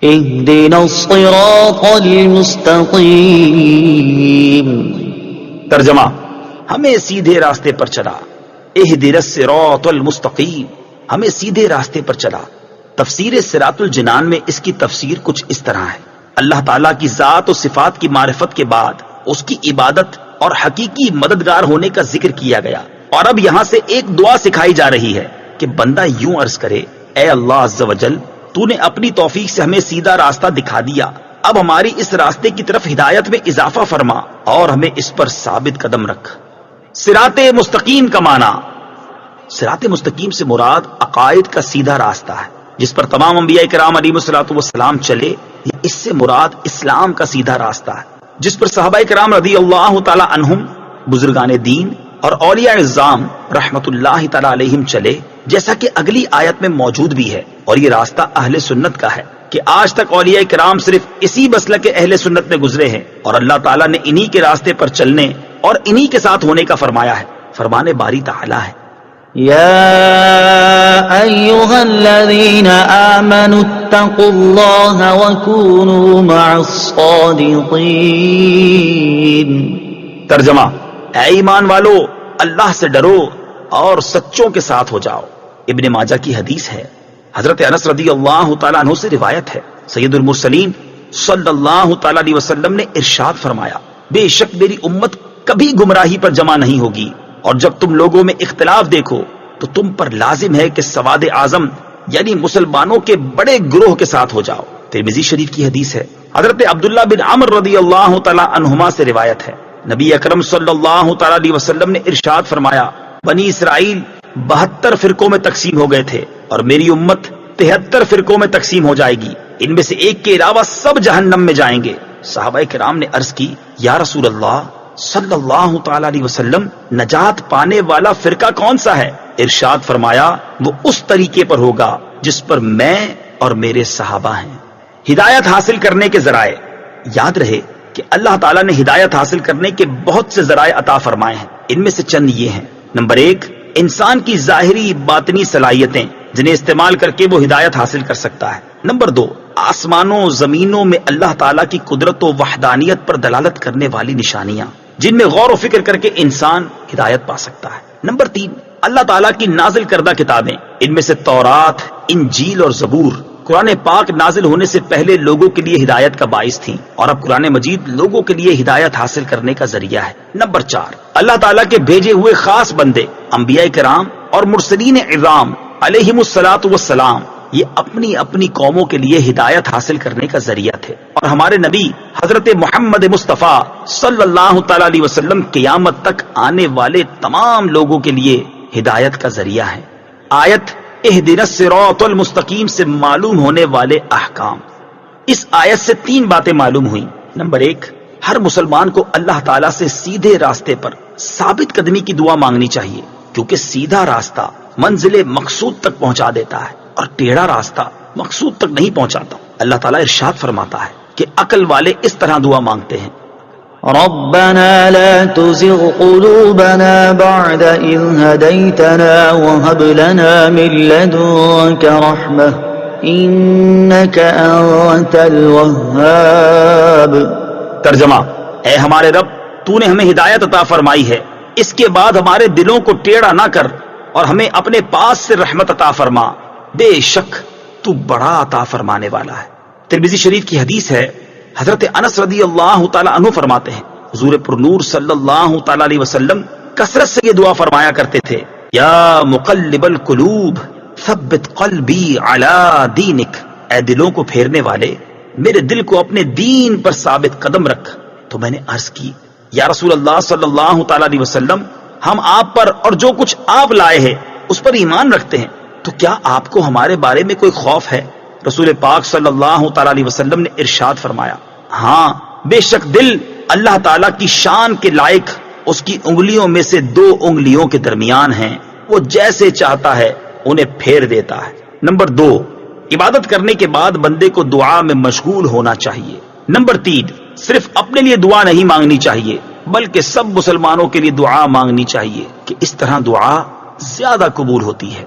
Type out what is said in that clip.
اهدنا الصراط المستقیم۔ ترجمہ: ہمیں سیدھے راستے پر چلا۔ اہدنا الصراط المستقیم، ہمیں سیدھے راستے پر چلا۔ تفسیر صراط الجنان میں اس کی تفسیر کچھ اس طرح ہے: اللہ تعالیٰ کی ذات و صفات کی معرفت کے بعد اس کی عبادت اور حقیقی مددگار ہونے کا ذکر کیا گیا، اور اب یہاں سے ایک دعا سکھائی جا رہی ہے کہ بندہ یوں عرض کرے: اے اللہ عز و جل، تو نے اپنی توفیق سے ہمیں سیدھا راستہ دکھا دیا، اب ہماری اس راستے کی طرف ہدایت میں اضافہ فرما اور ہمیں اس پر ثابت قدم رکھ۔ صراط مستقیم کا معنی: صراط مستقیم سے مراد عقائد کا سیدھا راستہ ہے جس پر تمام انبیاء کرام علیہ الصلوۃ والسلام چلے، یا اس سے مراد اسلام کا سیدھا راستہ ہے جس پر صحابہ کرام رضی اللہ تعالی عنہم، بزرگان دین اور اولیاء اعظام رحمت اللہ تعالی علیہم چلے، جیسا کہ اگلی آیت میں موجود بھی ہے۔ اور یہ راستہ اہل سنت کا ہے کہ آج تک اولیاء کرام صرف اسی مسلک کے اہل سنت میں گزرے ہیں، اور اللہ تعالیٰ نے انہی کے راستے پر چلنے اور انہی کے ساتھ ہونے کا فرمایا ہے۔ فرمان باری تعالیٰ ہے: یا ایہا الذین آمنوا اتقوا اللہ وکونوا مع الصادقین۔ ترجمہ: اے ایمان والو، اللہ سے ڈرو اور سچوں کے ساتھ ہو جاؤ۔ ابن ماجہ کی حدیث ہے، حضرت انس رضی اللہ تعالیٰ عنہ سے روایت ہے، سید المرسلین صلی اللہ تعالیٰ علیہ وسلم نے ارشاد فرمایا: بے شک میری امت کبھی گمراہی پر جمع نہیں ہوگی، اور جب تم لوگوں میں اختلاف دیکھو تو تم پر لازم ہے کہ سواد اعظم یعنی مسلمانوں کے بڑے گروہ کے ساتھ ہو جاؤ۔ ترمذی شریف کی حدیث ہے، حضرت عبداللہ بن عمر رضی اللہ تعالیٰ عنہما سے روایت ہے، نبی اکرم صلی اللہ تعالیٰ علیہ وسلم نے ارشاد فرمایا: بنی اسرائیل 72 فرقوں میں تقسیم ہو گئے تھے، اور میری امت 73 فرقوں میں تقسیم ہو جائے گی، ان میں سے ایک کے علاوہ سب جہنم میں جائیں گے۔ صحابہ کرام نے عرض کی: یا رسول اللہ صلی اللہ تعالی علیہ وسلم، نجات پانے والا فرقہ کون سا ہے؟ ارشاد فرمایا: وہ اس طریقے پر ہوگا جس پر میں اور میرے صحابہ ہیں۔ ہدایت حاصل کرنے کے ذرائع: یاد رہے کہ اللہ تعالیٰ نے ہدایت حاصل کرنے کے بہت سے ذرائع عطا فرمائے ہیں، ان میں سے چند یہ ہیں: نمبر 1، انسان کی ظاہری باطنی صلاحیتیں جنہیں استعمال کر کے وہ ہدایت حاصل کر سکتا ہے۔ نمبر 2، آسمانوں زمینوں میں اللہ تعالیٰ کی قدرت و وحدانیت پر دلالت کرنے والی نشانیاں جن میں غور و فکر کر کے انسان ہدایت پا سکتا ہے۔ نمبر 3، اللہ تعالیٰ کی نازل کردہ کتابیں، ان میں سے تورات، انجیل اور زبور قرآن پاک نازل ہونے سے پہلے لوگوں کے لیے ہدایت کا باعث تھیں، اور اب قرآن مجید لوگوں کے لیے ہدایت حاصل کرنے کا ذریعہ ہے۔ نمبر 4، اللہ تعالیٰ کے بھیجے ہوئے خاص بندے انبیاء کرام اور مرسلین اعظام علیہم الصلاۃ والسلام، یہ اپنی اپنی قوموں کے لیے ہدایت حاصل کرنے کا ذریعہ تھے، اور ہمارے نبی حضرت محمد مصطفیٰ صلی اللہ تعالی علیہ وسلم قیامت تک آنے والے تمام لوگوں کے لیے ہدایت کا ذریعہ ہے۔ آیت اہدنا الصراط المستقیم سے معلوم ہونے والے احکام: اس آیت سے 3 باتیں معلوم ہوئیں۔ نمبر 1، ہر مسلمان کو اللہ تعالیٰ سے سیدھے راستے پر ثابت قدمی کی دعا مانگنی چاہیے، کیونکہ سیدھا راستہ منزل مقصود تک پہنچا دیتا ہے اور ٹیڑھا راستہ مقصود تک نہیں پہنچاتا۔ اللہ تعالیٰ ارشاد فرماتا ہے کہ عقل والے اس طرح دعا مانگتے ہیں: ربنا لا تزغ قلوبنا بعد إذ هديتنا وهب لنا من لدنك رحمة إنك أنت الوهاب۔ ترجمہ: اے ہمارے رب، تو نے ہمیں ہدایت عطا فرمائی ہے، اس کے بعد ہمارے دلوں کو ٹیڑھا نہ کر اور ہمیں اپنے پاس سے رحمت عطا فرما، بے شک تو بڑا عطا فرمانے والا ہے۔ ترمذی شریف کی حدیث ہے، حضرت انس رضی اللہ تعالی عنہ فرماتے ہیں، حضور پر نور صلی اللہ تعالی علیہ وسلم کثرت سے یہ دعا فرمایا کرتے تھے: یا مقلب القلوب ثبت قلبی علی دینک، اے دلوں کو پھیرنے والے، میرے دل کو اپنے دین پر ثابت قدم رکھ۔ تو میں نے عرض کی: یا رسول اللہ صلی اللہ تعالی علیہ وسلم، ہم آپ پر اور جو کچھ آپ لائے ہیں اس پر ایمان رکھتے ہیں، تو کیا آپ کو ہمارے بارے میں کوئی خوف ہے؟ رسول پاک صلی اللہ تعالی علیہ وسلم نے ارشاد فرمایا: ہاں، بے شک دل اللہ تعالیٰ کی شان کے لائق اس کی انگلیوں میں سے 2 انگلیوں کے درمیان ہیں، وہ جیسے چاہتا ہے انہیں پھیر دیتا ہے۔ نمبر 2، عبادت کرنے کے بعد بندے کو دعا میں مشغول ہونا چاہیے۔ نمبر 3، صرف اپنے لیے دعا نہیں مانگنی چاہیے بلکہ سب مسلمانوں کے لیے دعا مانگنی چاہیے کہ اس طرح دعا زیادہ قبول ہوتی ہے۔